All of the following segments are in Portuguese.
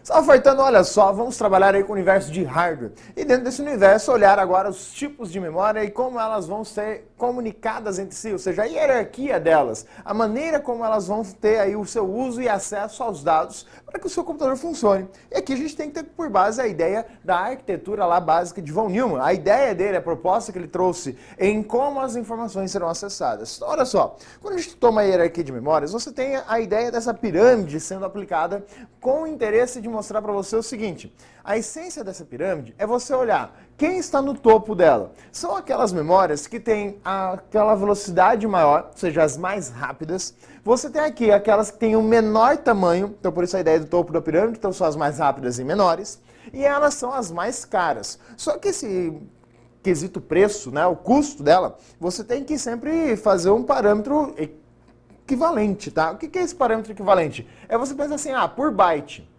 Salve, Fartano, olha só, vamos trabalhar aí com o universo de hardware. E dentro desse universo, olhar agora os tipos de memória e como elas vão ser comunicadas entre si, ou seja, a hierarquia delas, a maneira como elas vão ter aí o seu uso e acesso aos dados para que o seu computador funcione. E aqui a gente tem que ter por base a ideia da arquitetura lá básica de von Neumann. A ideia dele, a proposta que ele trouxe em como as informações serão acessadas. Então, olha só, quando a gente toma a hierarquia de memórias, você tem a ideia dessa pirâmide sendo aplicada com o interesse de mostrar para você o seguinte: a essência dessa pirâmide é você olhar quem está no topo dela. São aquelas memórias que têm aquela velocidade maior, ou seja, as mais rápidas. Você tem aqui aquelas que têm um menor tamanho, então por isso a ideia do topo da pirâmide, então são as mais rápidas e menores, e elas são as mais caras. Só que esse quesito preço, né, o custo dela, você tem que sempre fazer um parâmetro equivalente, tá? O que é esse parâmetro equivalente? É você pensar assim, por byte.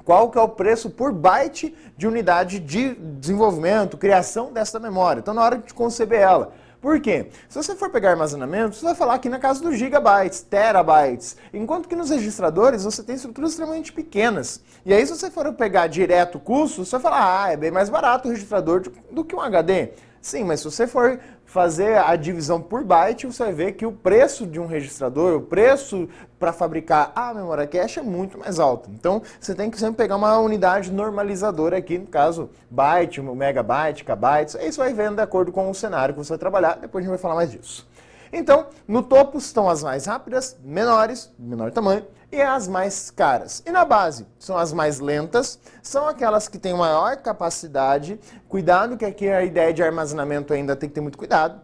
Qual que é o preço por byte de unidade de desenvolvimento, criação dessa memória? Então, na hora de conceber ela. Por quê? Se você for pegar armazenamento, você vai falar aqui na casa dos gigabytes, terabytes, enquanto que nos registradores você tem estruturas extremamente pequenas. E aí, se você for pegar direto o custo, você vai falar, é bem mais barato o registrador do que um HD. Sim, mas se você for fazer a divisão por byte, você vai ver que o preço de um registrador, o preço para fabricar a memória cache é muito mais alto. Então, você tem que sempre pegar uma unidade normalizadora aqui, no caso, byte, megabyte, kbytes. Isso vai vendo de acordo com o cenário que você vai trabalhar, depois a gente vai falar mais disso. Então, no topo estão as mais rápidas, menores, menor tamanho, e as mais caras. E na base, são as mais lentas, são aquelas que têm maior capacidade. Cuidado que aqui a ideia de armazenamento ainda tem que ter muito cuidado,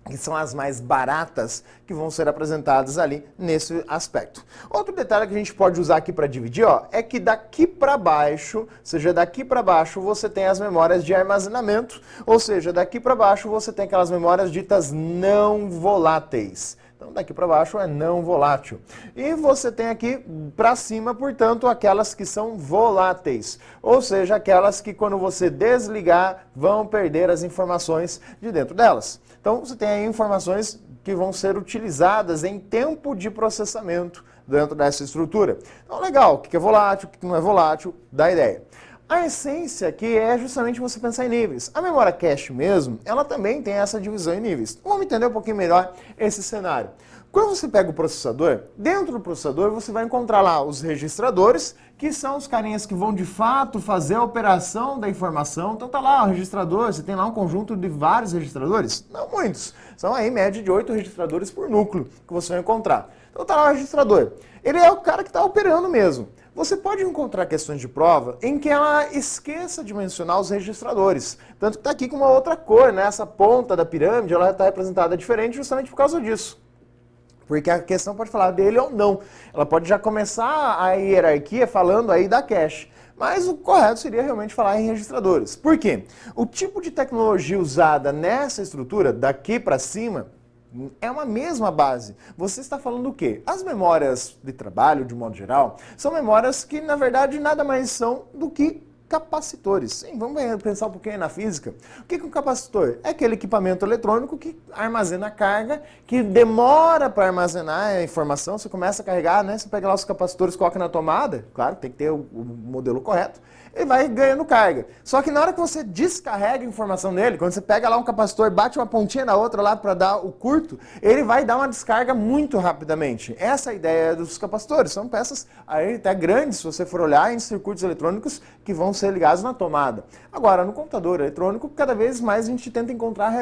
que são as mais baratas que vão ser apresentadas ali nesse aspecto. Outro detalhe que a gente pode usar aqui para dividir, é que daqui para baixo, ou seja, daqui para baixo você tem as memórias de armazenamento, ou seja, daqui para baixo você tem aquelas memórias ditas não voláteis. Então, daqui para baixo é não volátil. E você tem aqui para cima, portanto, aquelas que são voláteis. Ou seja, aquelas que quando você desligar, vão perder as informações de dentro delas. Então, você tem aí informações que vão ser utilizadas em tempo de processamento dentro dessa estrutura. Então, legal, o que é volátil, o que não é volátil, dá ideia. A essência aqui é justamente você pensar em níveis. A memória cache mesmo, ela também tem essa divisão em níveis. Vamos entender um pouquinho melhor esse cenário. Quando você pega o processador, dentro do processador você vai encontrar lá os registradores, que são os carinhas que vão de fato fazer a operação da informação. Então tá lá o registrador, você tem lá um conjunto de vários registradores? Não muitos, são aí média de 8 registradores por núcleo que você vai encontrar. Então tá lá o registrador, ele é o cara que está operando mesmo. Você pode encontrar questões de prova em que ela esqueça de mencionar os registradores. Tanto que está aqui com uma outra cor, né? Essa ponta da pirâmide ela está representada diferente justamente por causa disso. Porque a questão pode falar dele ou não. Ela pode já começar a hierarquia falando aí da cache. Mas o correto seria realmente falar em registradores. Por quê? O tipo de tecnologia usada nessa estrutura, daqui para cima, é uma mesma base. Você está falando o quê? As memórias de trabalho, de modo geral, são memórias que, na verdade, nada mais são do que capacitores. Sim, vamos pensar um pouquinho na física. O que é um capacitor? É aquele equipamento eletrônico que armazena carga, que demora para armazenar a informação. Você começa a carregar, né? Você pega lá os capacitores, coloca na tomada, claro, tem que ter o modelo correto, ele vai ganhando carga. Só que na hora que você descarrega a informação dele, quando você pega lá um capacitor, bate uma pontinha na outra lá para dar o curto, ele vai dar uma descarga muito rapidamente. Essa é a ideia dos capacitores. São peças aí até grandes, se você for olhar, em circuitos eletrônicos que vão ser ligados na tomada. Agora, no computador eletrônico, cada vez mais a gente tenta encontrar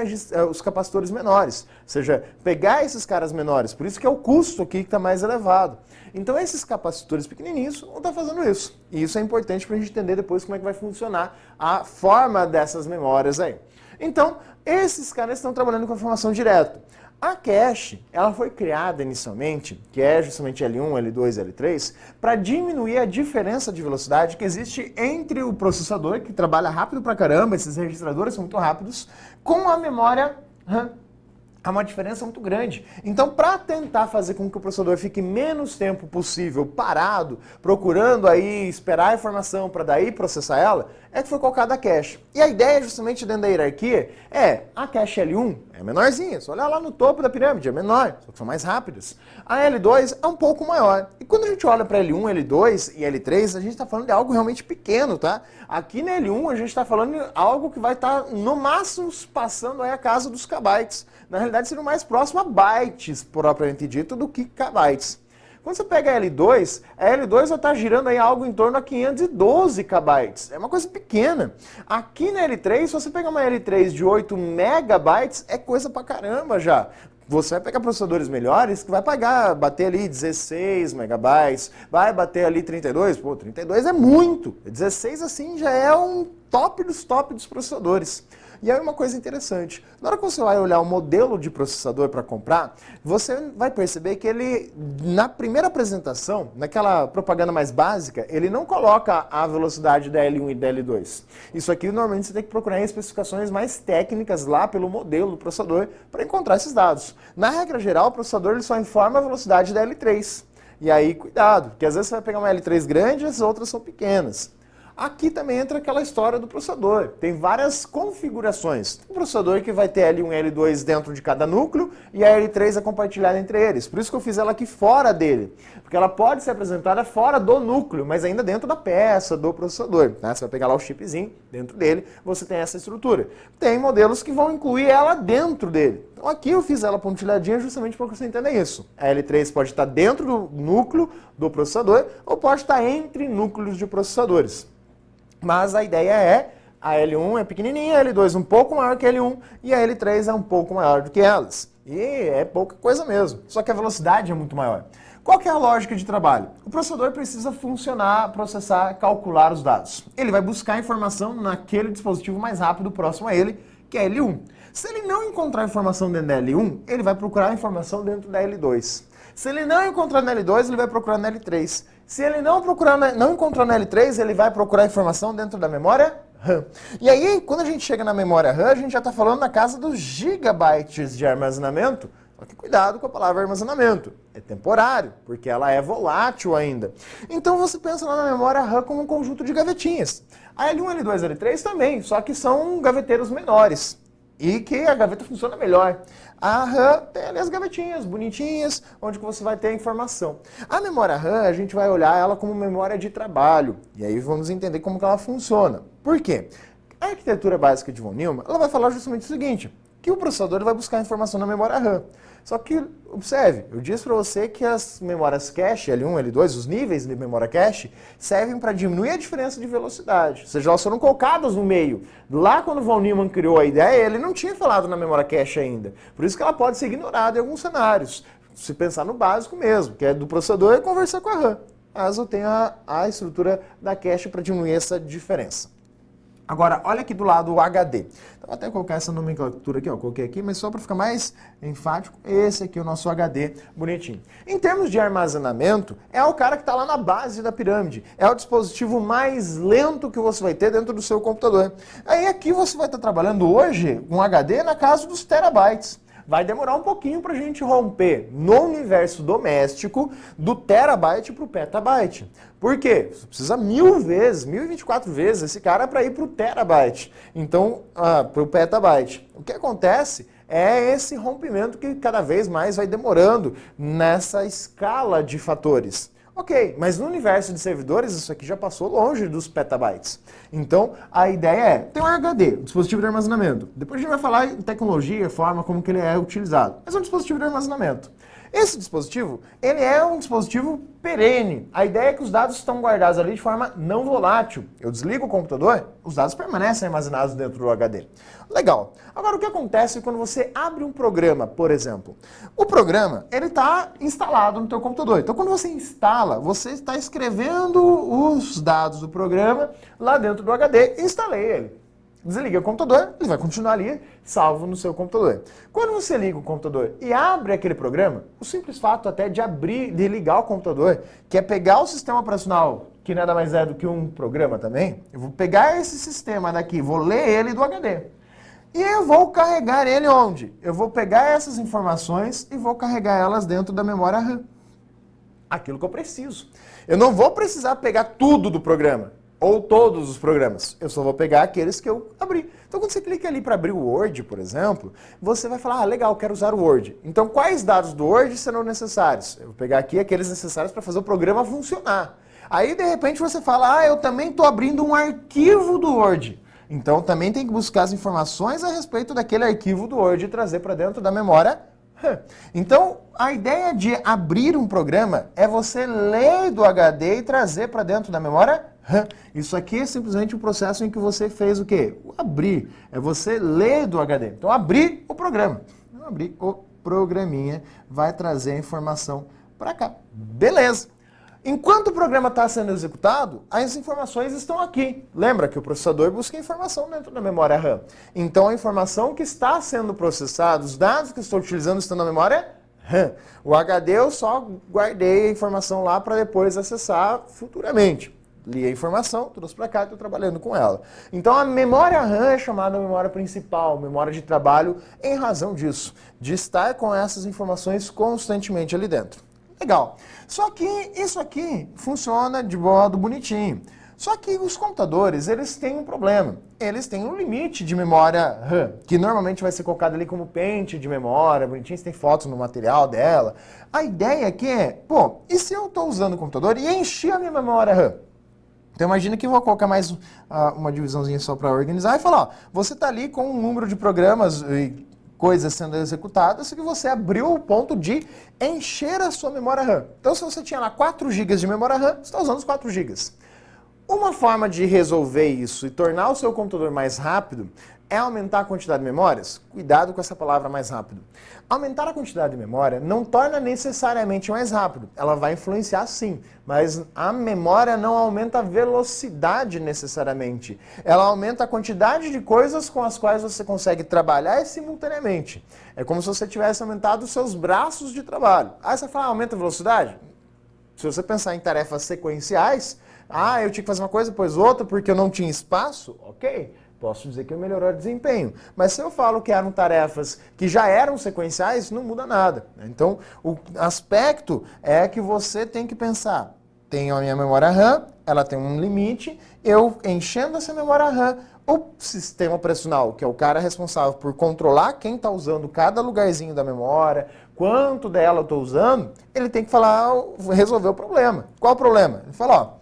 os capacitores menores. Ou seja, pegar esses caras menores. Por isso que é o custo aqui que está mais elevado. Então, esses capacitores pequenininhos vão estar fazendo isso. E isso é importante para a gente entender depois como é que vai funcionar a forma dessas memórias aí. Então, esses caras estão trabalhando com a informação direta. A cache, ela foi criada inicialmente, que é justamente L1, L2, L3, para diminuir a diferença de velocidade que existe entre o processador, que trabalha rápido pra caramba, esses registradores são muito rápidos, com a memória RAM. Há uma diferença muito grande. Então, para tentar fazer com que o processador fique menos tempo possível parado, procurando aí esperar a informação para daí processar ela, é que foi colocada a cache. E a ideia justamente dentro da hierarquia a cache L1, é menorzinha. Se olhar lá no topo da pirâmide, é menor, só que são mais rápidas. A L2 é um pouco maior. E quando a gente olha para L1, L2 e L3, a gente está falando de algo realmente pequeno, tá? Aqui na L1 a gente está falando de algo que vai estar no máximo passando aí a casa dos kbytes. Na realidade seria mais próximo a bytes, propriamente dito, do que kbytes. Quando você pega a L2 vai estar girando aí algo em torno a 512 kbytes. É uma coisa pequena. Aqui na L3, se você pegar uma L3 de 8 megabytes, é coisa pra caramba já. Você vai pegar processadores melhores que vai bater ali 16 megabytes, vai bater ali 32, pô, 32 é muito. 16 assim já é um top dos processadores. E aí uma coisa interessante, na hora que você vai olhar o modelo de processador para comprar, você vai perceber que ele, na primeira apresentação, naquela propaganda mais básica, ele não coloca a velocidade da L1 e da L2. Isso aqui normalmente você tem que procurar em especificações mais técnicas lá pelo modelo do processador para encontrar esses dados. Na regra geral, o processador ele só informa a velocidade da L3. E aí, cuidado, porque às vezes você vai pegar uma L3 grande e as outras são pequenas. Aqui também entra aquela história do processador. Tem várias configurações. Um processador que vai ter L1 e L2 dentro de cada núcleo e a L3 é compartilhada entre eles. Por isso que eu fiz ela aqui fora dele. Porque ela pode ser apresentada fora do núcleo, mas ainda dentro da peça do processador. Né? Você vai pegar lá o chipzinho, dentro dele você tem essa estrutura. Tem modelos que vão incluir ela dentro dele. Então aqui eu fiz ela pontilhadinha justamente para que você entenda isso. A L3 pode estar dentro do núcleo do processador ou pode estar entre núcleos de processadores. Mas a ideia é, a L1 é pequenininha, a L2 um pouco maior que a L1 e a L3 é um pouco maior do que elas. E é pouca coisa mesmo, só que a velocidade é muito maior. Qual que é a lógica de trabalho? O processador precisa funcionar, processar, calcular os dados. Ele vai buscar informação naquele dispositivo mais rápido próximo a ele, que é a L1. Se ele não encontrar informação dentro da L1, ele vai procurar informação dentro da L2. Se ele não encontrar na L2, ele vai procurar na L3. Se ele não encontrar na L3, ele vai procurar informação dentro da memória RAM. E aí, quando a gente chega na memória RAM, a gente já está falando na casa dos gigabytes de armazenamento. Só que cuidado com a palavra armazenamento. É temporário, porque ela é volátil ainda. Então você pensa lá na memória RAM como um conjunto de gavetinhas. A L1, L2 e L3 também, só que são gaveteiros menores. E que a gaveta funciona melhor. A RAM tem ali as gavetinhas bonitinhas, onde você vai ter a informação. A memória RAM, a gente vai olhar ela como memória de trabalho. E aí vamos entender como que ela funciona. Por quê? A arquitetura básica de von Neumann, ela vai falar justamente o seguinte, que o processador vai buscar informação na memória RAM. Só que, observe, eu disse para você que as memórias cache, L1, L2, os níveis de memória cache, servem para diminuir a diferença de velocidade. Ou seja, elas foram colocadas no meio. Lá quando o von Neumann criou a ideia, ele não tinha falado na memória cache ainda. Por isso que ela pode ser ignorada em alguns cenários. Se pensar no básico mesmo, que é do processador e conversar com a RAM. Mas eu tenho a estrutura da cache para diminuir essa diferença. Agora, olha aqui do lado o HD. Então, vou até colocar essa nomenclatura aqui, ó, coloquei aqui, mas só para ficar mais enfático, esse aqui é o nosso HD bonitinho. Em termos de armazenamento, é o cara que está lá na base da pirâmide. É o dispositivo mais lento que você vai ter dentro do seu computador. Aí aqui você vai estar trabalhando hoje um HD na casa dos terabytes. Vai demorar um pouquinho para a gente romper no universo doméstico do terabyte para o petabyte. Por quê? Você precisa 1000 vezes, 1024 vezes esse cara para ir para o terabyte. Então, para o petabyte. O que acontece é esse rompimento que cada vez mais vai demorando nessa escala de fatores. Ok, mas no universo de servidores isso aqui já passou longe dos petabytes. Então, a ideia é, tem um HD, um dispositivo de armazenamento. Depois a gente vai falar em tecnologia, forma como que ele é utilizado. Mas é um dispositivo de armazenamento. Esse dispositivo, ele é um dispositivo perene. A ideia é que os dados estão guardados ali de forma não volátil. Eu desligo o computador, os dados permanecem armazenados dentro do HD. Legal. Agora, o que acontece quando você abre um programa, por exemplo? O programa, ele está instalado no teu computador. Então, quando você instala, você está escrevendo os dados do programa lá dentro do HD. Instalei ele. Desliga o computador, ele vai continuar ali, salvo no seu computador. Quando você liga o computador e abre aquele programa, o simples fato até de ligar o computador, que é pegar o sistema operacional, que nada mais é do que um programa também, eu vou pegar esse sistema daqui, vou ler ele do HD. E eu vou carregar ele onde? Eu vou pegar essas informações e vou carregar elas dentro da memória RAM. Aquilo que eu preciso. Eu não vou precisar pegar tudo do programa. ou todos os programas. Eu só vou pegar aqueles que eu abri. Então, quando você clica ali para abrir o Word, por exemplo, você vai falar, legal, quero usar o Word. Então, quais dados do Word serão necessários? Eu vou pegar aqui aqueles necessários para fazer o programa funcionar. Aí, de repente, você fala, eu também estou abrindo um arquivo do Word. Então, também tem que buscar as informações a respeito daquele arquivo do Word e trazer para dentro da memória RAM. Então, a ideia de abrir um programa é você ler do HD e trazer para dentro da memória RAM. Isso aqui é simplesmente um processo em que você fez o quê? O abrir. É você ler do HD. Então, abrir o programa. Abrir o programinha vai trazer a informação para cá. Beleza. Enquanto o programa está sendo executado, as informações estão aqui. Lembra que o processador busca informação dentro da memória RAM. Então, a informação que está sendo processada, os dados que estou utilizando estão na memória RAM. O HD eu só guardei a informação lá para depois acessar futuramente. Li a informação, trouxe para cá e estou trabalhando com ela. Então, a memória RAM é chamada memória principal, memória de trabalho, em razão disso, de estar com essas informações constantemente ali dentro. Legal. Só que isso aqui funciona de modo bonitinho. Só que os computadores, eles têm um problema. Eles têm um limite de memória RAM, que normalmente vai ser colocado ali como pente de memória, bonitinho, você tem fotos no material dela. A ideia aqui é, e se eu estou usando o computador e encher a minha memória RAM? Então imagina que eu vou colocar mais uma divisãozinha só para organizar e falar, você está ali com um número de programas e coisas sendo executadas, que você abriu o ponto de encher a sua memória RAM. Então, se você tinha lá 4 GB de memória RAM, você está usando os 4 GB. Uma forma de resolver isso e tornar o seu computador mais rápido é aumentar a quantidade de memórias? Cuidado com essa palavra mais rápido. Aumentar a quantidade de memória não torna necessariamente mais rápido. Ela vai influenciar sim, mas a memória não aumenta a velocidade necessariamente. Ela aumenta a quantidade de coisas com as quais você consegue trabalhar simultaneamente. É como se você tivesse aumentado os seus braços de trabalho. Aí você fala, aumenta a velocidade? Se você pensar em tarefas sequenciais, eu tinha que fazer uma coisa, depois outra, porque eu não tinha espaço, ok. Posso dizer que melhorou o desempenho. Mas se eu falo que eram tarefas que já eram sequenciais, não muda nada. Então, o aspecto é que você tem que pensar. Tenho a minha memória RAM, ela tem um limite, eu enchendo essa memória RAM, o sistema operacional, que é o cara responsável por controlar quem está usando cada lugarzinho da memória, quanto dela eu estou usando, ele tem que falar, resolver o problema. Qual o problema? Ele fala,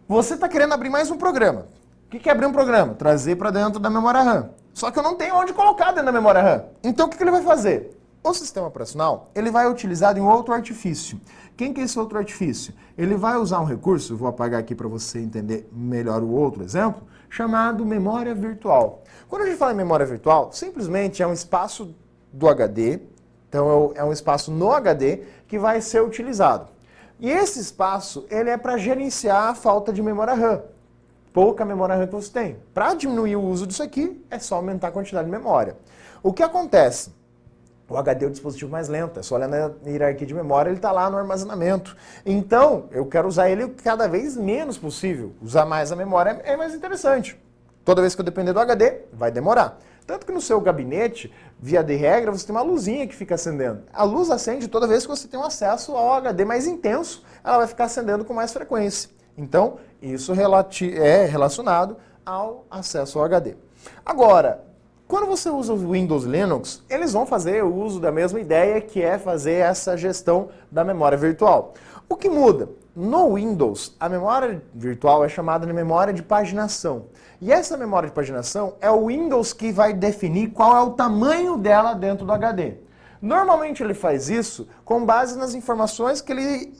você está querendo abrir mais um programa. O que é abrir um programa? Trazer para dentro da memória RAM. Só que eu não tenho onde colocar dentro da memória RAM. Então o que ele vai fazer? O sistema operacional, ele vai utilizar em outro artifício. Quem que é esse outro artifício? Ele vai usar um recurso, vou apagar aqui para você entender melhor o outro exemplo, chamado memória virtual. Quando a gente fala em memória virtual, simplesmente é um espaço do HD, então é um espaço no HD que vai ser utilizado. E esse espaço, ele é para gerenciar a falta de memória RAM. Pouca memória RAM que você tem. Para diminuir o uso disso aqui, é só aumentar a quantidade de memória. O que acontece? O HD é o dispositivo mais lento, é só olhar na hierarquia de memória, ele está lá no armazenamento. Então, eu quero usar ele cada vez menos possível. Usar mais a memória é mais interessante. Toda vez que eu depender do HD, vai demorar. Tanto que no seu gabinete, via de regra, você tem uma luzinha que fica acendendo. A luz acende toda vez que você tem um acesso ao HD mais intenso, ela vai ficar acendendo com mais frequência. Então, isso é relacionado ao acesso ao HD. Agora, quando você usa o Windows Linux, eles vão fazer o uso da mesma ideia, que é fazer essa gestão da memória virtual. O que muda? No Windows, a memória virtual é chamada de memória de paginação. E essa memória de paginação é o Windows que vai definir qual é o tamanho dela dentro do HD. Normalmente ele faz isso com base nas informações que ele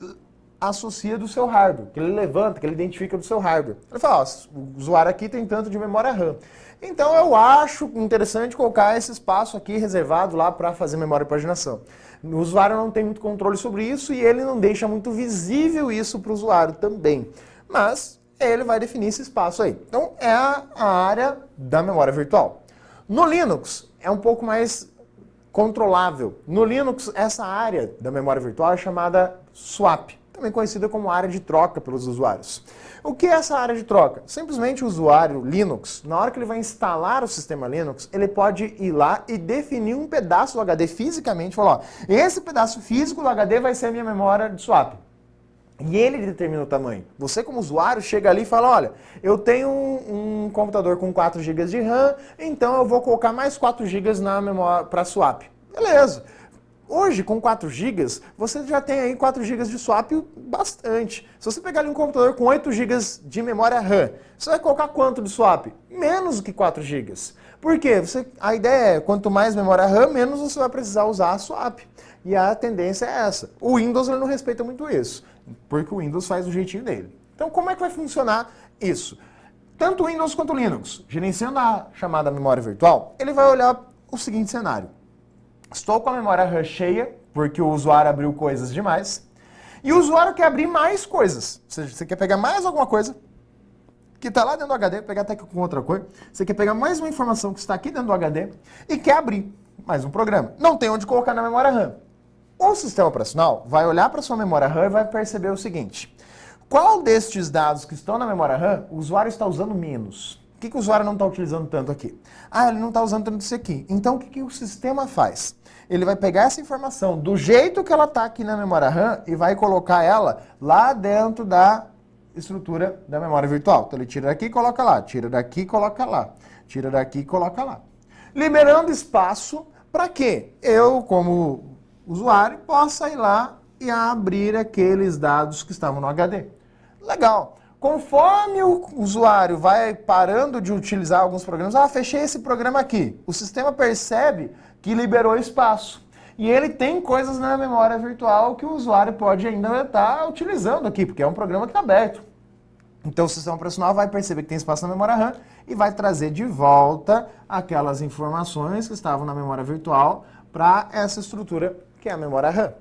associa do seu hardware, que ele levanta, que ele identifica do seu hardware. Ele fala, o usuário aqui tem tanto de memória RAM. Então eu acho interessante colocar esse espaço aqui reservado lá para fazer memória de paginação. O usuário não tem muito controle sobre isso e ele não deixa muito visível isso para o usuário também. Mas ele vai definir esse espaço aí. Então é a área da memória virtual. No Linux é um pouco mais controlável. No Linux essa área da memória virtual é chamada swap, também conhecida como área de troca pelos usuários. O que é essa área de troca? Simplesmente o usuário Linux, na hora que ele vai instalar o sistema Linux, ele pode ir lá e definir um pedaço do HD fisicamente, falar, esse pedaço físico do HD vai ser a minha memória de swap. E ele determina o tamanho. Você, como usuário, chega ali e fala, olha, eu tenho um computador com 4 GB de RAM, então eu vou colocar mais 4 GB na memória para swap. Beleza. Hoje, com 4 GB, você já tem aí 4 GB de swap bastante. Se você pegar ali um computador com 8 GB de memória RAM, você vai colocar quanto de swap? Menos do que 4 GB. Por quê? A ideia é, quanto mais memória RAM, menos você vai precisar usar a swap. E a tendência é essa. O Windows ele não respeita muito isso, porque o Windows faz do jeitinho dele. Então, como é que vai funcionar isso? Tanto o Windows quanto o Linux, gerenciando a chamada memória virtual, ele vai olhar o seguinte cenário. Estou com a memória RAM cheia, porque o usuário abriu coisas demais, e o usuário quer abrir mais coisas. Ou seja, você quer pegar mais alguma coisa que está lá dentro do HD, pegar até com outra cor, você quer pegar mais uma informação que está aqui dentro do HD e quer abrir mais um programa. Não tem onde colocar na memória RAM. O sistema operacional vai olhar para sua memória RAM e vai perceber o seguinte: qual destes dados que estão na memória RAM o usuário está usando menos? O que o usuário não está utilizando tanto aqui? Ah, ele não está usando tanto isso aqui. Então, o que o sistema faz? Ele vai pegar essa informação do jeito que ela está aqui na memória RAM e vai colocar ela lá dentro da estrutura da memória virtual. Então, ele tira daqui e coloca lá, tira daqui e coloca lá, tira daqui e coloca lá. Liberando espaço para que eu, como usuário, possa ir lá e abrir aqueles dados que estavam no HD. Legal. Conforme o usuário vai parando de utilizar alguns programas, fechei esse programa aqui. O sistema percebe que liberou espaço. E ele tem coisas na memória virtual que o usuário pode ainda estar utilizando aqui, porque é um programa que está aberto. Então o sistema operacional vai perceber que tem espaço na memória RAM e vai trazer de volta aquelas informações que estavam na memória virtual para essa estrutura que é a memória RAM,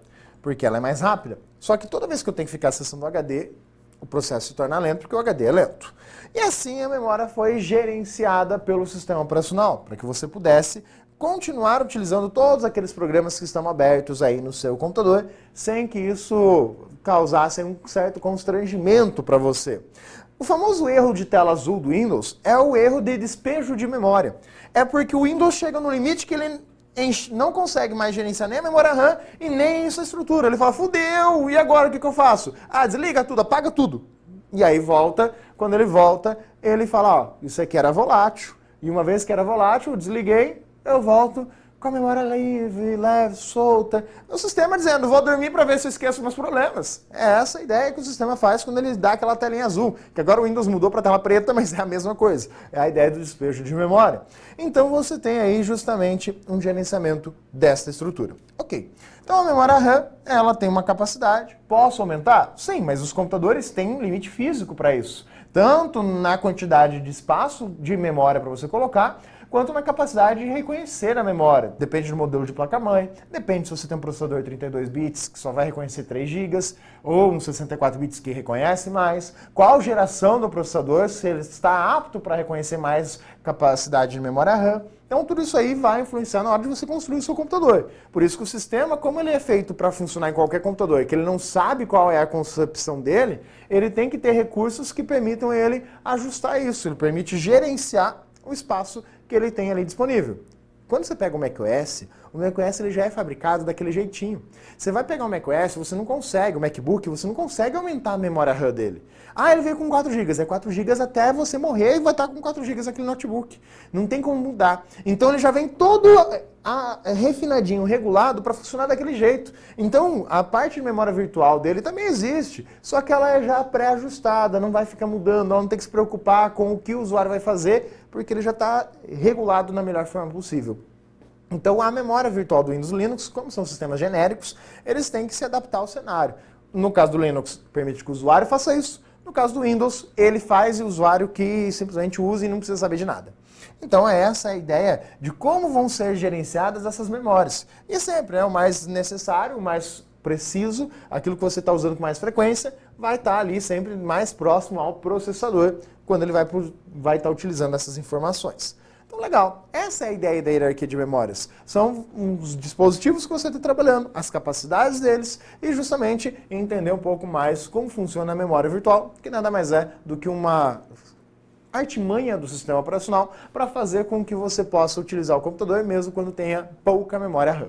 porque ela é mais rápida. Só que toda vez que eu tenho que ficar acessando o HD, o processo se torna lento porque o HD é lento. E assim a memória foi gerenciada pelo sistema operacional, para que você pudesse continuar utilizando todos aqueles programas que estão abertos aí no seu computador, sem que isso causasse um certo constrangimento para você. O famoso erro de tela azul do Windows é o erro de despejo de memória. É porque o Windows chega no limite que ele não consegue mais gerenciar nem a memória RAM e nem essa estrutura. Ele fala, fudeu, e agora o que eu faço? Desliga tudo, apaga tudo. E aí volta, quando ele volta, ele fala, isso aqui era volátil. E uma vez que era volátil, eu desliguei, eu volto com a memória livre, leve, solta. O sistema dizendo, vou dormir para ver se eu esqueço meus problemas. É essa a ideia que o sistema faz quando ele dá aquela telinha azul. Que agora o Windows mudou para tela preta, mas é a mesma coisa. É a ideia do despejo de memória. Então você tem aí justamente um gerenciamento desta estrutura. Ok. Então a memória RAM, ela tem uma capacidade. Posso aumentar? Sim, mas os computadores têm um limite físico para isso. Tanto na quantidade de espaço de memória para você colocar, quanto na capacidade de reconhecer a memória. Depende do modelo de placa-mãe, depende se você tem um processador 32 bits que só vai reconhecer 3 GB, ou um 64 bits que reconhece mais, qual geração do processador, se ele está apto para reconhecer mais capacidade de memória RAM. Então tudo isso aí vai influenciar na hora de você construir o seu computador. Por isso que o sistema, como ele é feito para funcionar em qualquer computador, que ele não sabe qual é a concepção dele, ele tem que ter recursos que permitam ele ajustar isso, ele permite gerenciar o espaço que ele tem ali disponível. Quando você pega o macOS ele já é fabricado daquele jeitinho. Você vai pegar o macOS, você não consegue, o MacBook, você não consegue aumentar a memória RAM dele. Ele veio com 4 GB, é 4 GB até você morrer e vai estar com 4 GB aquele notebook. Não tem como mudar. Então ele já vem todo refinadinho, regulado para funcionar daquele jeito. Então a parte de memória virtual dele também existe, só que ela é já pré-ajustada, não vai ficar mudando, ela não tem que se preocupar com o que o usuário vai fazer, porque ele já está regulado na melhor forma possível. Então a memória virtual do Windows e Linux, como são sistemas genéricos, eles têm que se adaptar ao cenário. No caso do Linux, permite que o usuário faça isso. No caso do Windows, ele faz e o usuário que simplesmente usa e não precisa saber de nada. Então essa é a ideia de como vão ser gerenciadas essas memórias. E sempre o mais necessário, o mais preciso, aquilo que você está usando com mais frequência, vai estar ali sempre mais próximo ao processador, quando ele vai estar utilizando essas informações. Então, legal. Essa é a ideia da hierarquia de memórias. São os dispositivos que você está trabalhando, as capacidades deles e justamente entender um pouco mais como funciona a memória virtual, que nada mais é do que uma artimanha do sistema operacional para fazer com que você possa utilizar o computador mesmo quando tenha pouca memória RAM.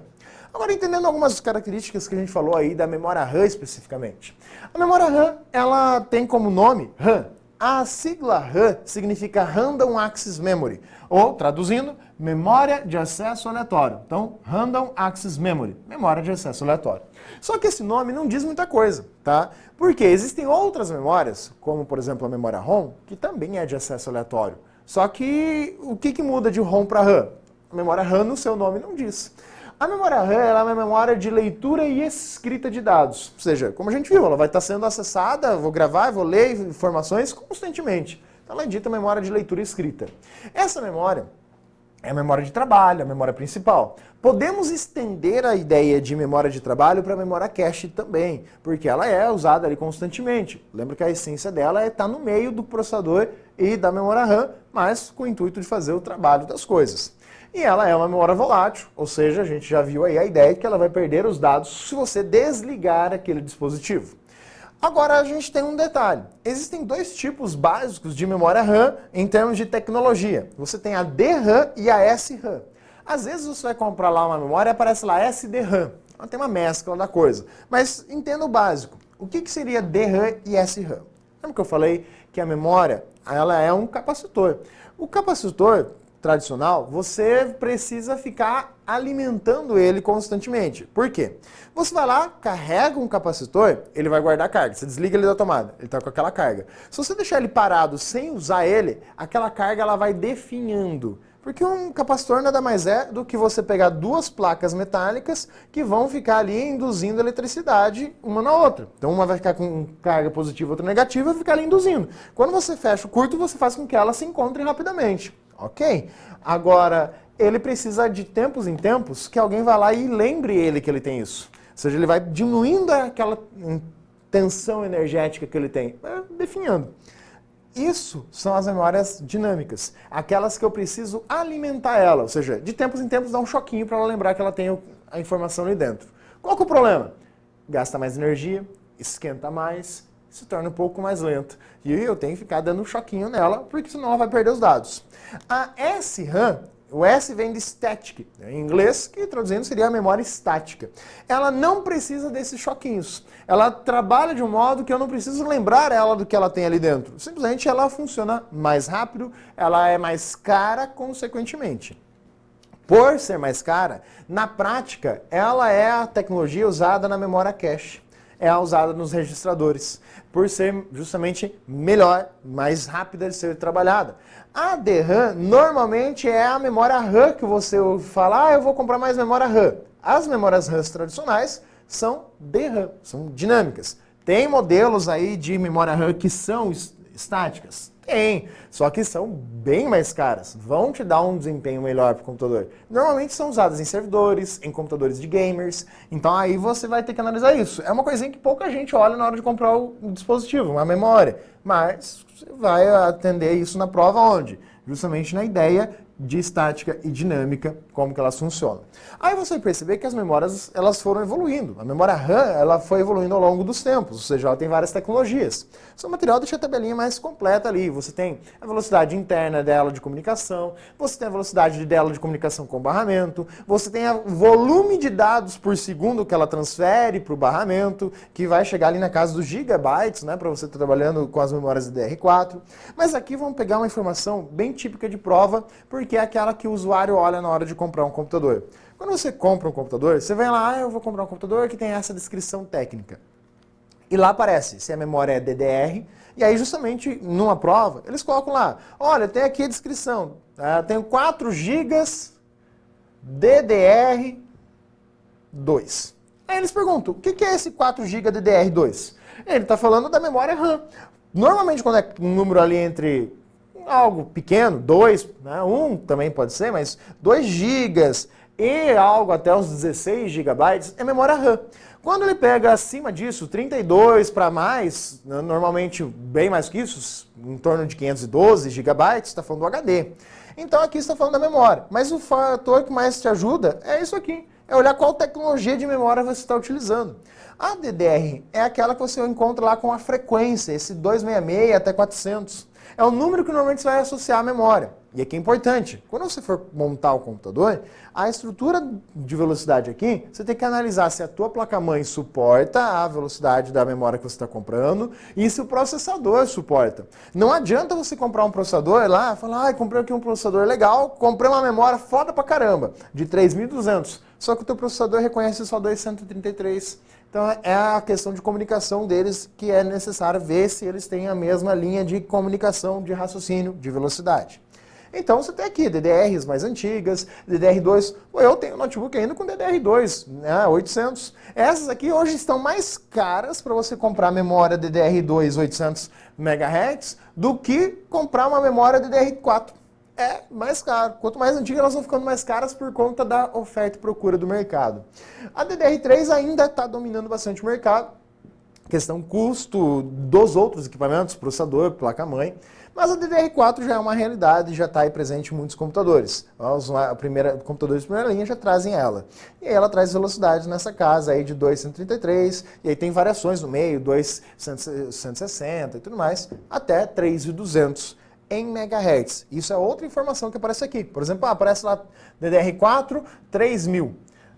Agora, entendendo algumas características que a gente falou aí da memória RAM especificamente. A memória RAM, ela tem como nome RAM. A sigla RAM significa Random Access Memory, ou, traduzindo, memória de acesso aleatório. Então, Random Access Memory, memória de acesso aleatório. Só que esse nome não diz muita coisa, tá? Porque existem outras memórias, como, por exemplo, a memória ROM, que também é de acesso aleatório. Só que o que muda de ROM para RAM? A memória RAM no seu nome não diz. A memória RAM ela é uma memória de leitura e escrita de dados. Ou seja, como a gente viu, ela vai estar sendo acessada, vou gravar, vou ler informações constantemente. Então ela é dita memória de leitura e escrita. Essa memória é a memória de trabalho, a memória principal. Podemos estender a ideia de memória de trabalho para a memória cache também, porque ela é usada ali constantemente. Lembra que a essência dela é estar no meio do processador e da memória RAM, mas com o intuito de fazer o trabalho das coisas. E ela é uma memória volátil, ou seja, a gente já viu aí a ideia de que ela vai perder os dados se você desligar aquele dispositivo. Agora a gente tem um detalhe. Existem dois tipos básicos de memória RAM em termos de tecnologia. Você tem a DRAM e a SRAM. Às vezes você vai comprar lá uma memória e aparece lá SDRAM. Ela tem uma mescla da coisa. Mas entenda o básico. O que seria DRAM e SRAM? Lembra que eu falei que a memória ela é um capacitor? O capacitor tradicional, você precisa ficar alimentando ele constantemente. Por quê? Você vai lá, carrega um capacitor, ele vai guardar carga. Você desliga ele da tomada, ele está com aquela carga. Se você deixar ele parado sem usar ele, aquela carga ela vai definhando. Porque um capacitor nada mais é do que você pegar duas placas metálicas que vão ficar ali induzindo eletricidade uma na outra. Então uma vai ficar com carga positiva, outra negativa, e ficar ali induzindo. Quando você fecha o curto, você faz com que ela se encontre rapidamente. Ok? Agora, ele precisa de tempos em tempos que alguém vá lá e lembre ele que ele tem isso. Ou seja, ele vai diminuindo aquela tensão energética que ele tem, definhando. Isso são as memórias dinâmicas, aquelas que eu preciso alimentar ela, ou seja, de tempos em tempos dá um choquinho para ela lembrar que ela tem a informação ali dentro. Qual que é o problema? Gasta mais energia, esquenta mais, se torna um pouco mais lenta. E eu tenho que ficar dando um choquinho nela, porque senão ela vai perder os dados. A SRAM, o S vem de static, em inglês, que traduzindo seria a memória estática. Ela não precisa desses choquinhos. Ela trabalha de um modo que eu não preciso lembrar ela do que ela tem ali dentro. Simplesmente ela funciona mais rápido, ela é mais cara, consequentemente. Por ser mais cara, na prática, ela é a tecnologia usada na memória cache. É a usada nos registradores, por ser justamente melhor, mais rápida de ser trabalhada. A DRAM normalmente é a memória RAM que você fala, eu vou comprar mais memória RAM. As memórias RAM tradicionais são DRAM, são dinâmicas. Tem modelos aí de memória RAM que são estáticas? Tem, só que são bem mais caras, vão te dar um desempenho melhor para o computador. Normalmente são usadas em servidores, em computadores de gamers, então aí você vai ter que analisar isso. É uma coisinha que pouca gente olha na hora de comprar o dispositivo, uma memória, mas você vai atender isso na prova onde? Justamente na ideia de estática e dinâmica, como que elas funcionam. Aí você vai perceber que as memórias elas foram evoluindo. A memória RAM ela foi evoluindo ao longo dos tempos, ou seja, ela tem várias tecnologias. Seu material deixa a tabelinha mais completa ali. Você tem a velocidade interna dela de comunicação, você tem a velocidade dela de comunicação com barramento, você tem o volume de dados por segundo que ela transfere para o barramento, que vai chegar ali na casa dos gigabytes, né, para você estar trabalhando com as memórias DDR4. Mas aqui vamos pegar uma informação bem típica de prova, porque é aquela que o usuário olha na hora de comprar um computador. Quando você compra um computador, você vai lá, eu vou comprar um computador que tem essa descrição técnica. E lá aparece se a memória é DDR, e aí justamente numa prova, eles colocam lá, olha, tem aqui a descrição, tenho 4 GB DDR2. Aí eles perguntam, o que é esse 4 GB DDR2? Ele está falando da memória RAM. Normalmente quando é um número ali entre algo pequeno, 2, né, 1 também pode ser, mas 2 GB e algo até os 16 GB é memória RAM. Quando ele pega acima disso, 32 para mais, normalmente bem mais que isso, em torno de 512 GB, está falando do HD. Então aqui está falando da memória. Mas o fator que mais te ajuda é isso aqui. É olhar qual tecnologia de memória você está utilizando. A DDR é aquela que você encontra lá com a frequência, esse 266 até 400. É o número que normalmente você vai associar à memória. E aqui é importante, quando você for montar o computador, a estrutura de velocidade aqui, você tem que analisar se a tua placa-mãe suporta a velocidade da memória que você está comprando e se o processador suporta. Não adianta você comprar um processador lá e falar, comprei aqui um processador legal, comprei uma memória foda pra caramba, de 3.200, só que o teu processador reconhece só 233. Então é a questão de comunicação deles que é necessário ver se eles têm a mesma linha de comunicação, de raciocínio, de velocidade. Então você tem aqui DDRs mais antigas, DDR2. Eu tenho um notebook ainda com DDR2, né, 800. Essas aqui hoje estão mais caras para você comprar memória DDR2 800 MHz do que comprar uma memória DDR4. É mais caro. Quanto mais antiga, elas vão ficando mais caras por conta da oferta e procura do mercado. A DDR3 ainda está dominando bastante o mercado. Questão custo dos outros equipamentos, processador, placa-mãe. Mas a DDR4 já é uma realidade, já está aí presente em muitos computadores. Os computadores de primeira linha já trazem ela. E aí ela traz velocidade nessa casa aí de 233, e aí tem variações no meio, 260 e tudo mais, até 3.200 em megahertz. Isso é outra informação que aparece aqui. Por exemplo, aparece lá DDR4, 3.000.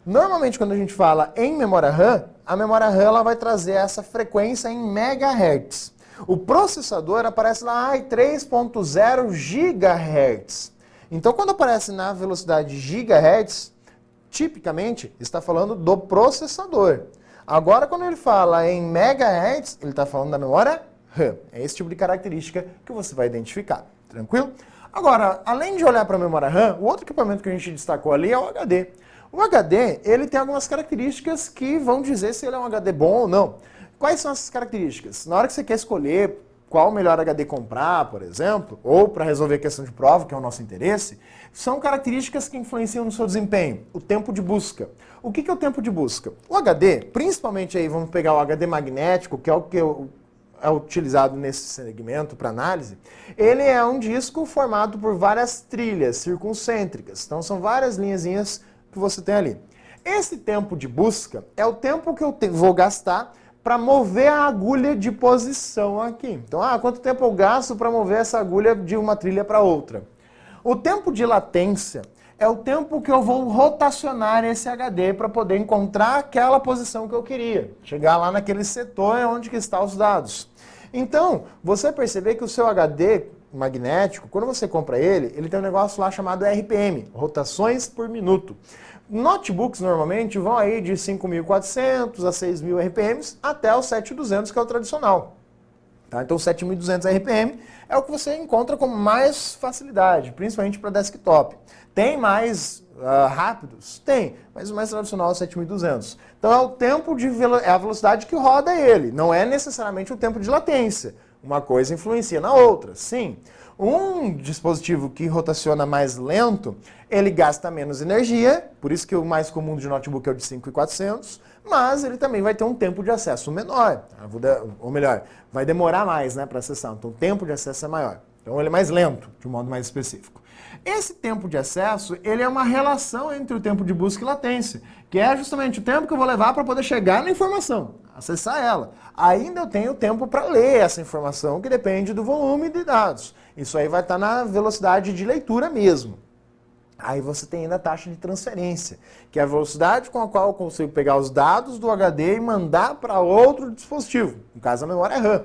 Normalmente, quando a gente fala em memória RAM, a memória RAM ela vai trazer essa frequência em megahertz. O processador aparece lá em 3.0 GHz. Então, quando aparece na velocidade gigahertz, tipicamente está falando do processador. Agora, quando ele fala em megahertz, ele está falando da memória RAM. É esse tipo de característica que você vai identificar. Tranquilo? Agora, além de olhar para a memória RAM, o outro equipamento que a gente destacou ali é o HD. O HD, ele tem algumas características que vão dizer se ele é um HD bom ou não. Quais são essas características? Na hora que você quer escolher qual o melhor HD comprar, por exemplo, ou para resolver a questão de prova, que é o nosso interesse, são características que influenciam no seu desempenho. O tempo de busca. O que é o tempo de busca? O HD, principalmente aí, vamos pegar o HD magnético, que é o que é utilizado nesse segmento para análise, ele é um disco formado por várias trilhas circuncêntricas. Então são várias linhazinhas que você tem ali. Esse tempo de busca é o tempo que eu vou gastar para mover a agulha de posição aqui. Então, quanto tempo eu gasto para mover essa agulha de uma trilha para outra? O tempo de latência é o tempo que eu vou rotacionar esse HD para poder encontrar aquela posição que eu queria. Chegar lá naquele setor onde que estão os dados. Então, você perceber que o seu HD magnético, quando você compra ele tem um negócio lá chamado RPM, rotações por minuto. Notebooks normalmente vão aí de 5.400 a 6.000 RPMs até os 7.200, que é o tradicional. Tá? Então 7.200 RPM é o que você encontra com mais facilidade, principalmente para desktop. Tem mais rápidos? Tem, mas o mais tradicional é o 7.200. Então é o tempo é a velocidade que roda ele, não é necessariamente o tempo de latência. Uma coisa influencia na outra, sim. Um dispositivo que rotaciona mais lento, ele gasta menos energia, por isso que o mais comum de notebook é o de 5.400, mas ele também vai ter um tempo de acesso menor, ou melhor, vai demorar mais, né, para acessar, então o tempo de acesso é maior. Então ele é mais lento, de um modo mais específico. Esse tempo de acesso, ele é uma relação entre o tempo de busca e latência, que é justamente o tempo que eu vou levar para poder chegar na informação, acessar ela. Ainda eu tenho tempo para ler essa informação, que depende do volume de dados. Isso aí vai estar na velocidade de leitura mesmo. Aí você tem ainda a taxa de transferência, que é a velocidade com a qual eu consigo pegar os dados do HD e mandar para outro dispositivo, no caso a memória RAM.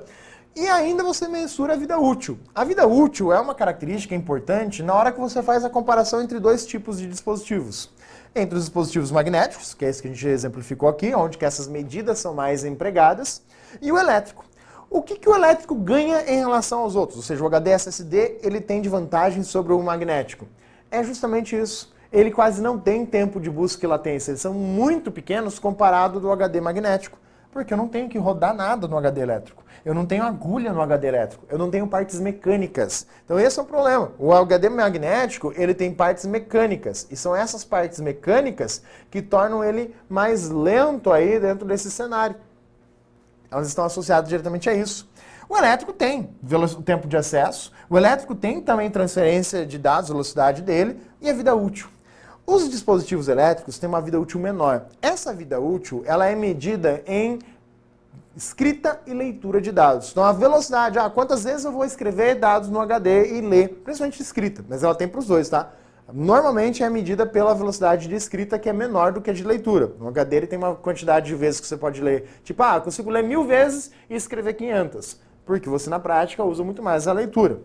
E ainda você mensura a vida útil. A vida útil é uma característica importante na hora que você faz a comparação entre dois tipos de dispositivos. Entre os dispositivos magnéticos, que é esse que a gente exemplificou aqui, onde que essas medidas são mais empregadas, e o elétrico. O que o elétrico ganha em relação aos outros? Ou seja, o HD SSD ele tem de vantagem sobre o magnético. É justamente isso. Ele quase não tem tempo de busca e latência. Eles são muito pequenos comparado do HD magnético. Porque eu não tenho que rodar nada no HD elétrico. Eu não tenho agulha no HD elétrico. Eu não tenho partes mecânicas. Então esse é o problema. O HD magnético, ele tem partes mecânicas. E são essas partes mecânicas que tornam ele mais lento aí dentro desse cenário. Elas estão associadas diretamente a isso. O elétrico tem o tempo de acesso. O elétrico tem também transferência de dados, velocidade dele e a vida útil. Os dispositivos elétricos têm uma vida útil menor. Essa vida útil ela é medida em escrita e leitura de dados. Então a velocidade, quantas vezes eu vou escrever dados no HD e ler, principalmente escrita, mas ela tem para os dois, tá? Normalmente é medida pela velocidade de escrita, que é menor do que a de leitura. No HD ele tem uma quantidade de vezes que você pode ler. Tipo, eu consigo ler 1000 vezes e escrever 500. Porque você na prática usa muito mais a leitura.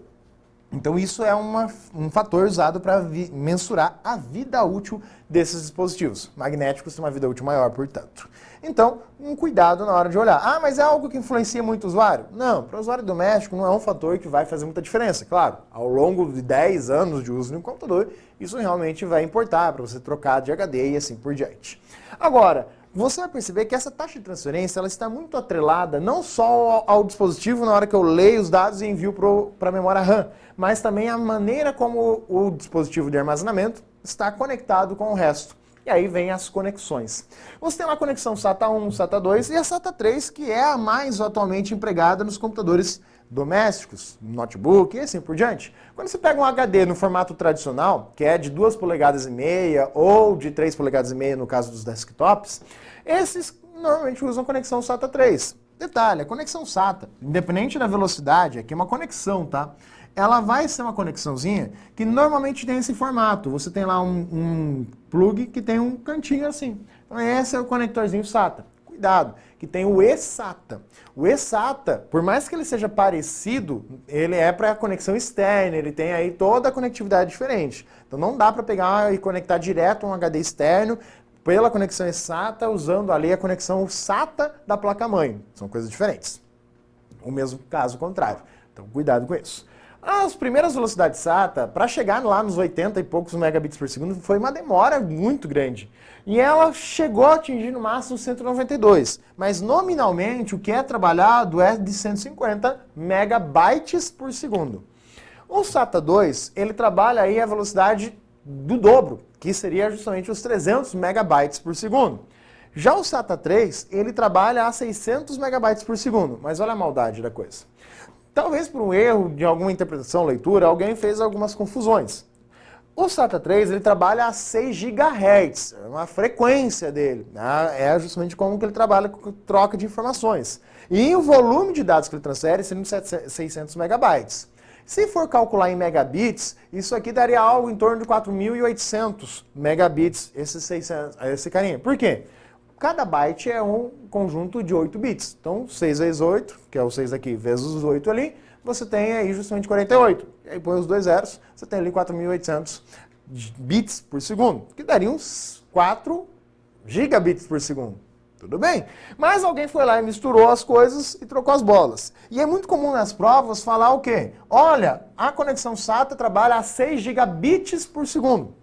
Então isso é um fator usado para mensurar a vida útil desses dispositivos. Magnéticos têm uma vida útil maior, portanto. Então, um cuidado na hora de olhar. Mas é algo que influencia muito o usuário? Não, para o usuário doméstico não é um fator que vai fazer muita diferença. Claro, ao longo de 10 anos de uso no computador, isso realmente vai importar para você trocar de HD e assim por diante. Agora, você vai perceber que essa taxa de transferência ela está muito atrelada não só ao dispositivo na hora que eu leio os dados e envio para a memória RAM, mas também a maneira como o dispositivo de armazenamento está conectado com o resto. E aí vem as conexões. Você tem lá a conexão SATA 1, SATA 2 e a SATA 3, que é a mais atualmente empregada nos computadores domésticos, notebook e assim por diante. Quando você pega um HD no formato tradicional, que é de 2,5 polegadas ou de 3,5 polegadas no caso dos desktops, esses normalmente usam conexão SATA 3. Detalhe, a conexão SATA, independente da velocidade, aqui é uma conexão, tá? Ela vai ser uma conexãozinha que normalmente tem esse formato. Você tem lá um plug que tem um cantinho assim. Então esse é o conectorzinho SATA. Cuidado, que tem o eSATA. O eSATA, por mais que ele seja parecido, ele é para conexão externa, ele tem aí toda a conectividade diferente. Então não dá para pegar e conectar direto um HD externo pela conexão eSATA, usando ali a conexão SATA da placa-mãe. São coisas diferentes. O mesmo caso contrário. Então cuidado com isso. As primeiras velocidades SATA, para chegar lá nos 80 e poucos megabits por segundo, foi uma demora muito grande. E ela chegou a atingir no máximo 192. Mas nominalmente o que é trabalhado é de 150 megabytes por segundo. O SATA 2, ele trabalha aí a velocidade do dobro, que seria justamente os 300 megabytes por segundo. Já o SATA 3, ele trabalha a 600 megabytes por segundo. Mas olha a maldade da coisa. Talvez por um erro de alguma interpretação, leitura, alguém fez algumas confusões. O SATA 3 ele trabalha a 6 GHz, é uma frequência dele. É justamente como que ele trabalha com troca de informações. E o volume de dados que ele transfere seria 600 megabytes. Se for calcular em megabits, isso aqui daria algo em torno de 4.800 megabits, esse carinha. Por quê? Cada byte é um conjunto de 8 bits. Então, 6 vezes 8, que é o 6 aqui, vezes os 8 ali, você tem aí justamente 48. E aí põe os dois zeros, você tem ali 4.800 bits por segundo, que daria uns 4 gigabits por segundo. Tudo bem? Mas alguém foi lá e misturou as coisas e trocou as bolas. E é muito comum nas provas falar o quê? Olha, a conexão SATA trabalha a 6 gigabits por segundo.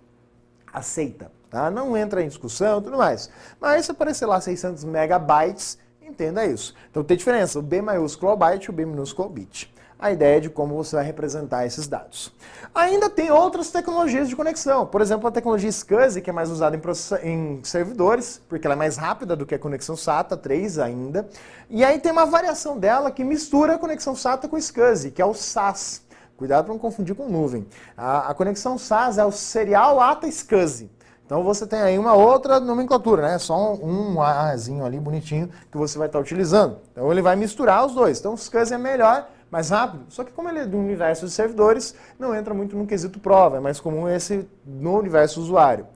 Aceita. Tá? Não entra em discussão e tudo mais. Mas se aparecer lá 600 megabytes, entenda isso. Então tem diferença, o B maiúsculo ao byte e o B minúsculo ao bit. A ideia é de como você vai representar esses dados. Ainda tem outras tecnologias de conexão. Por exemplo, a tecnologia SCSI, que é mais usada em servidores, porque ela é mais rápida do que a conexão SATA 3 ainda. E aí tem uma variação dela que mistura a conexão SATA com SCSI, que é o SAS. Cuidado para não confundir com nuvem. A conexão SAS é o Serial ATA SCSI. Então você tem aí uma outra nomenclatura, né? Só um Azinho ali bonitinho que você vai estar utilizando. Então ele vai misturar os dois. Então o SCSI é melhor, mais rápido. Só que como ele é do universo de servidores, não entra muito no quesito prova. É mais comum esse no universo usuário.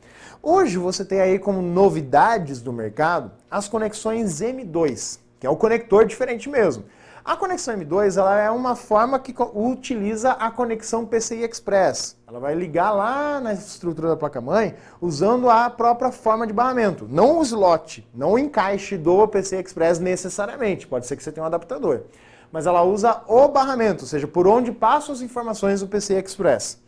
Hoje você tem aí como novidades do mercado as conexões M2, que é o conector diferente mesmo. A conexão M2 ela é uma forma que utiliza a conexão PCI Express. Ela vai ligar lá na estrutura da placa-mãe usando a própria forma de barramento. Não o slot, não o encaixe do PCI Express necessariamente. Pode ser que você tenha um adaptador. Mas ela usa o barramento, ou seja, por onde passam as informações do PCI Express.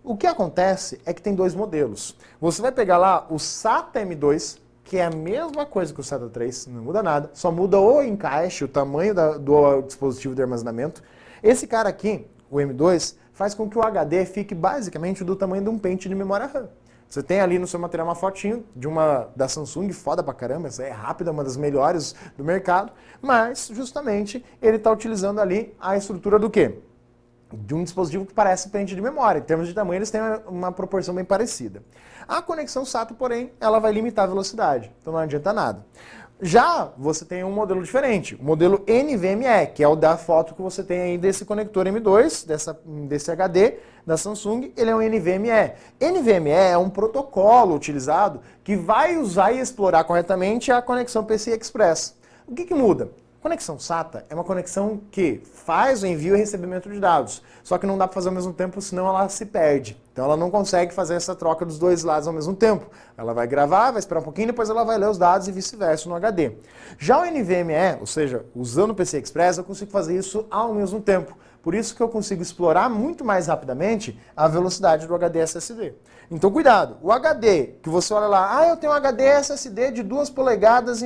O que acontece é que tem dois modelos. Você vai pegar lá o SATA M2, que é a mesma coisa que o SATA 3, não muda nada, só muda o encaixe, o tamanho do dispositivo de armazenamento. Esse cara aqui, o M2, faz com que o HD fique basicamente do tamanho de um pente de memória RAM. Você tem ali no seu material uma fotinho de uma da Samsung, foda pra caramba, essa é rápida, uma das melhores do mercado, mas justamente ele está utilizando ali a estrutura do quê? De um dispositivo que parece pente de memória. Em termos de tamanho, eles têm uma proporção bem parecida. A conexão SATA, porém, ela vai limitar a velocidade, então não adianta nada. Já você tem um modelo diferente, o modelo NVMe, que é o da foto que você tem aí desse conector M2, desse HD da Samsung, ele é um NVMe. NVMe é um protocolo utilizado que vai usar e explorar corretamente a conexão PCI Express. O que muda? Conexão SATA é uma conexão que faz o envio e recebimento de dados, só que não dá para fazer ao mesmo tempo, senão ela se perde. Então ela não consegue fazer essa troca dos dois lados ao mesmo tempo. Ela vai gravar, vai esperar um pouquinho, depois ela vai ler os dados e vice-versa no HD. Já o NVMe, ou seja, usando o PCI Express, eu consigo fazer isso ao mesmo tempo. Por isso que eu consigo explorar muito mais rapidamente a velocidade do HD SSD. Então cuidado, o HD, que você olha lá, eu tenho um HD SSD de 2,5 polegadas.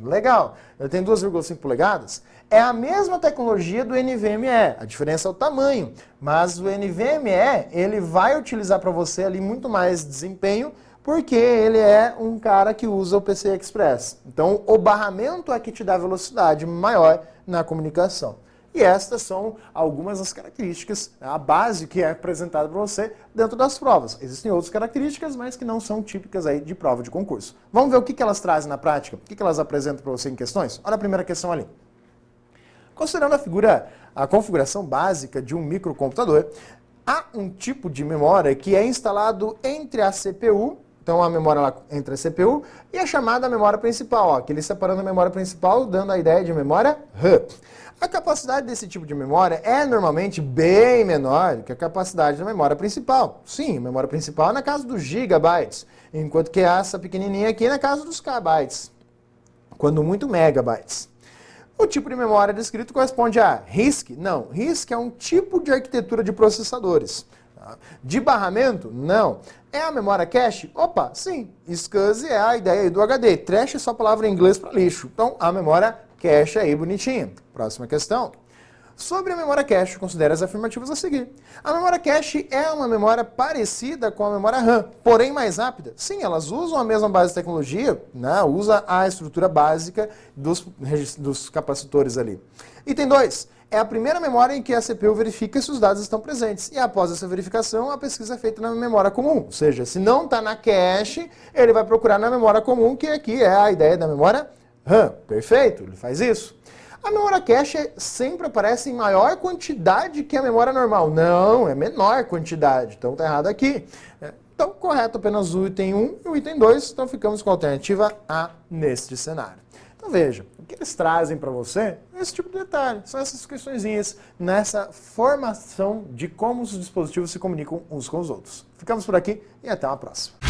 Legal, eu tenho 2,5 polegadas. É a mesma tecnologia do NVMe, a diferença é o tamanho. Mas o NVMe, ele vai utilizar para você ali muito mais desempenho, porque ele é um cara que usa o PCI Express. Então o barramento é que te dá velocidade maior na comunicação. E estas são algumas das características, a base que é apresentada para você dentro das provas. Existem outras características, mas que não são típicas aí de prova de concurso. Vamos ver o que elas trazem na prática, o que elas apresentam para você em questões? Olha a primeira questão ali. Considerando a configuração básica de um microcomputador, há um tipo de memória que é instalado entre a CPU, então a memória lá entre a CPU, e a chamada memória principal, aqui ele separando a memória principal, dando a ideia de memória RAM. A capacidade desse tipo de memória é normalmente bem menor do que a capacidade da memória principal. Sim, a memória principal é na casa dos gigabytes, enquanto que essa pequenininha aqui é na casa dos kbytes, quando muito megabytes. O tipo de memória descrito corresponde a RISC? Não, RISC é um tipo de arquitetura de processadores. De barramento? Não. É a memória cache? Opa, sim. SCSI é a ideia aí do HD. Trash é só palavra em inglês para lixo. Então, a memória cache aí bonitinha. Próxima questão. Sobre a memória cache, considere as afirmativas a seguir. A memória cache é uma memória parecida com a memória RAM, porém mais rápida. Sim, elas usam a mesma base de tecnologia, né? Usa a estrutura básica dos capacitores ali. Item 2. É a primeira memória em que a CPU verifica se os dados estão presentes. E após essa verificação, a pesquisa é feita na memória comum. Ou seja, se não está na cache, ele vai procurar na memória comum, que aqui é a ideia da memória RAM. Perfeito? Ele faz isso. A memória cache sempre aparece em maior quantidade que a memória normal. Não, é menor quantidade. Então está errado aqui. Então, correto apenas o item 1 e o item 2. Então ficamos com a alternativa A neste cenário. Então veja, o que eles trazem para você é esse tipo de detalhe. São essas questõezinhas nessa formação de como os dispositivos se comunicam uns com os outros. Ficamos por aqui e até uma próxima.